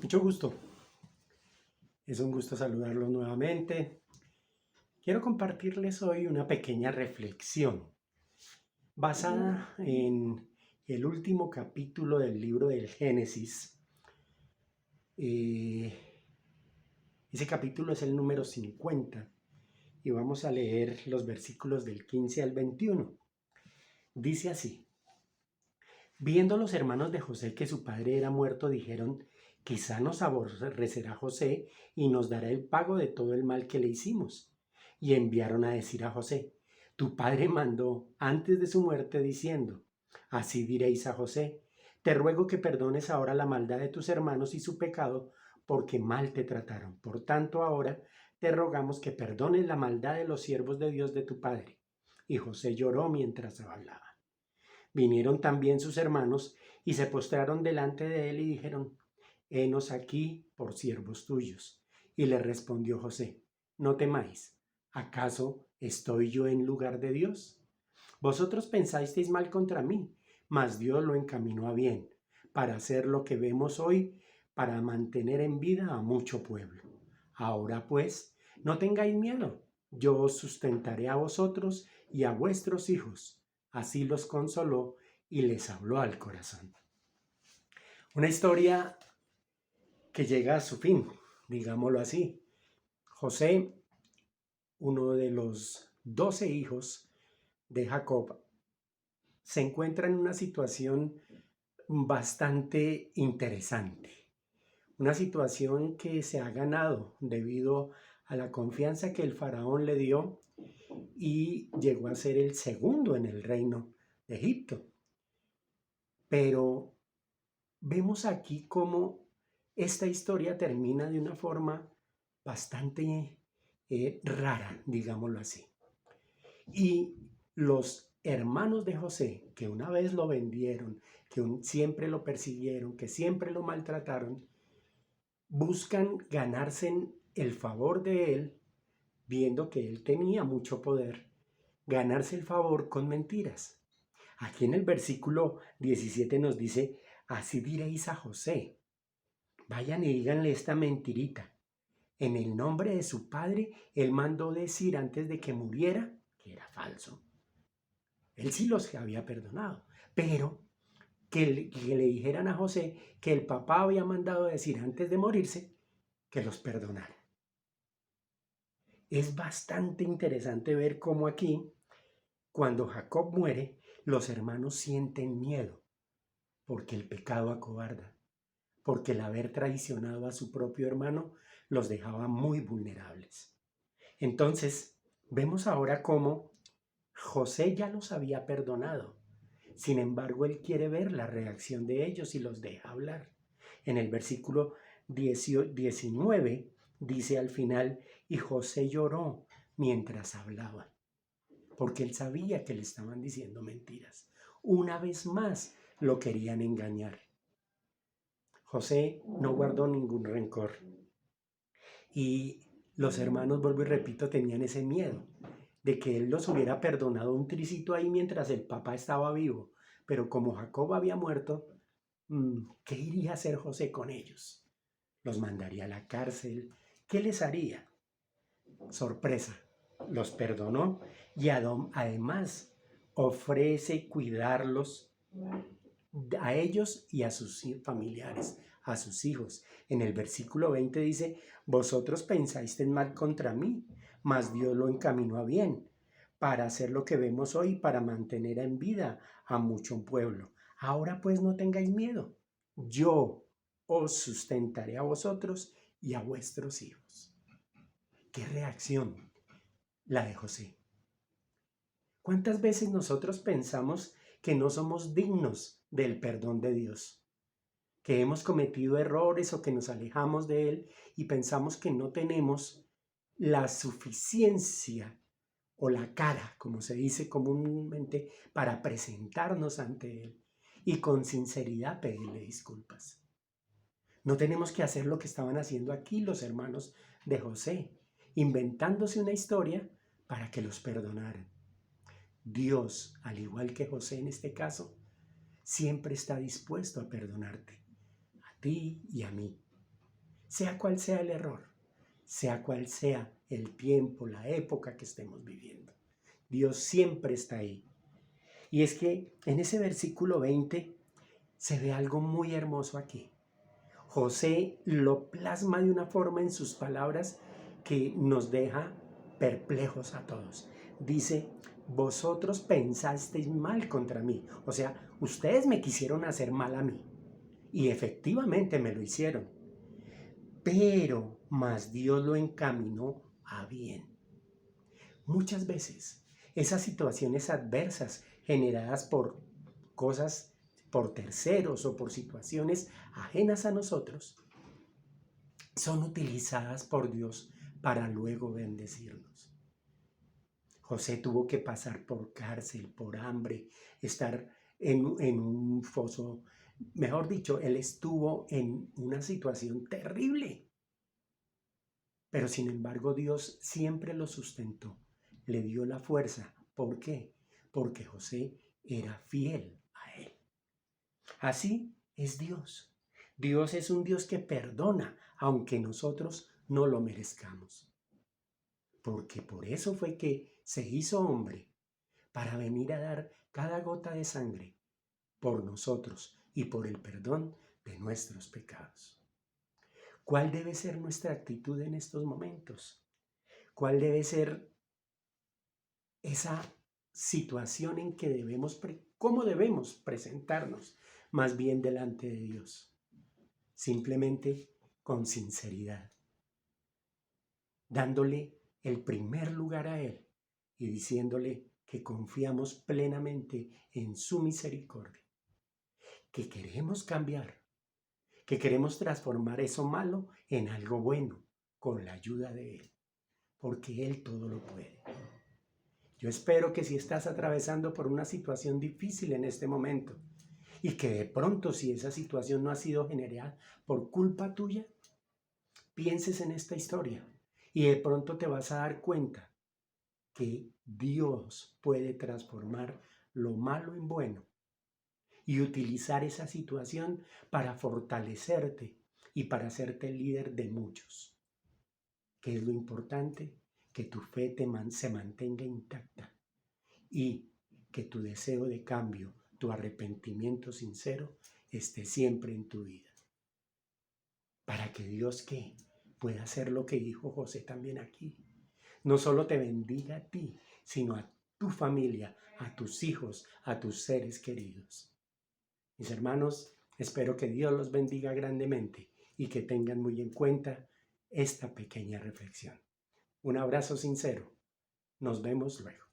Mucho gusto. Es un gusto saludarlos nuevamente. Quiero compartirles hoy una pequeña reflexión basada en el último capítulo del libro del Génesis. Eh, Ese capítulo es el número 50 y vamos a leer los versículos del 15 al 21. Dice así: Viendo los hermanos de José que su padre era muerto, dijeron: quizá nos aborrecerá José y nos dará el pago de todo el mal que le hicimos. Y enviaron a decir a José: tu padre mandó antes de su muerte diciendo: así diréis a José, te ruego que perdones ahora la maldad de tus hermanos y su pecado, porque mal te trataron. Por tanto, ahora te rogamos que perdones la maldad de los siervos de Dios de tu padre. Y José lloró mientras hablaba. Vinieron también sus hermanos y se postraron delante de él y dijeron: henos aquí por siervos tuyos. Y le respondió José: no temáis, ¿acaso estoy yo en lugar de Dios? Vosotros pensasteis mal contra mí, mas Dios lo encaminó a bien, para hacer lo que vemos hoy, para mantener en vida a mucho pueblo. Ahora pues, no tengáis miedo, yo os sustentaré a vosotros y a vuestros hijos. Así los consoló y les habló al corazón. Una historia que llega a su fin, digámoslo así. José, uno de los 12 hijos de Jacob, se encuentra en una situación bastante interesante. Una situación que se ha ganado debido a la confianza que el faraón le dio y llegó a ser el segundo en el reino de Egipto. Pero vemos aquí cómo esta historia termina de una forma bastante rara, digámoslo así. Y los hermanos de José, que una vez lo vendieron, que siempre lo persiguieron, que siempre lo maltrataron, buscan ganarse el favor de él, viendo que él tenía mucho poder, ganarse el favor con mentiras. Aquí en el versículo 17 nos dice: así diréis a José, vayan y díganle esta mentirita. En el nombre de su padre, él mandó decir antes de que muriera que era falso. Él sí los había perdonado, pero que le dijeran a José que el papá había mandado decir antes de morirse que los perdonara. Es bastante interesante ver cómo aquí, cuando Jacob muere, los hermanos sienten miedo, porque el pecado acobarda, porque el haber traicionado a su propio hermano los dejaba muy vulnerables. Entonces, vemos ahora cómo José ya los había perdonado. Sin embargo, él quiere ver la reacción de ellos y los deja hablar. En el versículo 19 dice al final: y José lloró mientras hablaba, porque él sabía que le estaban diciendo mentiras. Una vez más lo querían engañar. José no guardó ningún rencor. Y los hermanos, vuelvo y repito, tenían ese miedo de que él los hubiera perdonado un tricito ahí mientras el papá estaba vivo. Pero como Jacob había muerto, ¿qué iría a hacer José con ellos? ¿Los mandaría a la cárcel? ¿Qué les haría? Sorpresa, los perdonó y además ofrece cuidarlos a ellos y a sus familiares, a sus hijos. En el versículo 20 dice: vosotros pensasteis mal contra mí, mas Dios lo encaminó a bien, para hacer lo que vemos hoy, para mantener en vida a mucho pueblo. Ahora pues no tengáis miedo, yo os sustentaré a vosotros y a vuestros hijos. ¿Qué reacción la de José? ¿Cuántas veces nosotros pensamos que no somos dignos del perdón de Dios? Que hemos cometido errores o que nos alejamos de Él y pensamos que no tenemos la suficiencia o la cara, como se dice comúnmente, para presentarnos ante Él y con sinceridad pedirle disculpas. No tenemos que hacer lo que estaban haciendo aquí los hermanos de José, inventándose una historia para que los perdonaran. Dios, al igual que José en este caso, siempre está dispuesto a perdonarte, a ti y a mí. sea cual sea el error, sea cual sea el tiempo, la época que estemos viviendo. Dios siempre está ahí. Y es que en ese versículo 20 se ve algo muy hermoso aquí. José lo plasma de una forma en sus palabras que nos deja perplejos a todos. Dice, vosotros pensasteis mal contra mí. O sea, ustedes me quisieron hacer mal a mí. Y efectivamente me lo hicieron. Pero más Dios lo encaminó a bien. Muchas veces esas situaciones adversas generadas por cosas, por terceros o por situaciones ajenas a nosotros, son utilizadas por Dios para luego bendecirnos. José tuvo que pasar por cárcel, por hambre, estar en un foso. Mejor dicho, él estuvo en una situación terrible. Pero sin embargo Dios siempre lo sustentó, le dio la fuerza. ¿Por qué? Porque José era fiel a él. Así es Dios. Dios es un Dios que perdona, aunque nosotros no lo merezcamos. Porque por eso fue que se hizo hombre, para venir a dar cada gota de sangre por nosotros y por el perdón de nuestros pecados. ¿Cuál debe ser nuestra actitud en estos momentos? ¿Cuál debe ser esa situación en que cómo debemos presentarnos más bien delante de Dios? Simplemente con sinceridad, dándole el primer lugar a Él y diciéndole que confiamos plenamente en su misericordia, que queremos cambiar, que queremos transformar eso malo en algo bueno con la ayuda de Él, porque Él todo lo puede. Yo espero que si estás atravesando por una situación difícil en este momento y que de pronto si esa situación no ha sido generada por culpa tuya, pienses en esta historia y de pronto te vas a dar cuenta que Dios puede transformar lo malo en bueno y utilizar esa situación para fortalecerte y para hacerte líder de muchos. ¿Qué es lo importante? Que tu fe se mantenga intacta y que tu deseo de cambio, tu arrepentimiento sincero esté siempre en tu vida. Para que Dios ¿qué? Pueda hacer lo que dijo José también aquí. No solo te bendiga a ti, sino a tu familia, a tus hijos, a tus seres queridos. Mis hermanos, espero que Dios los bendiga grandemente y que tengan muy en cuenta esta pequeña reflexión. Un abrazo sincero. Nos vemos luego.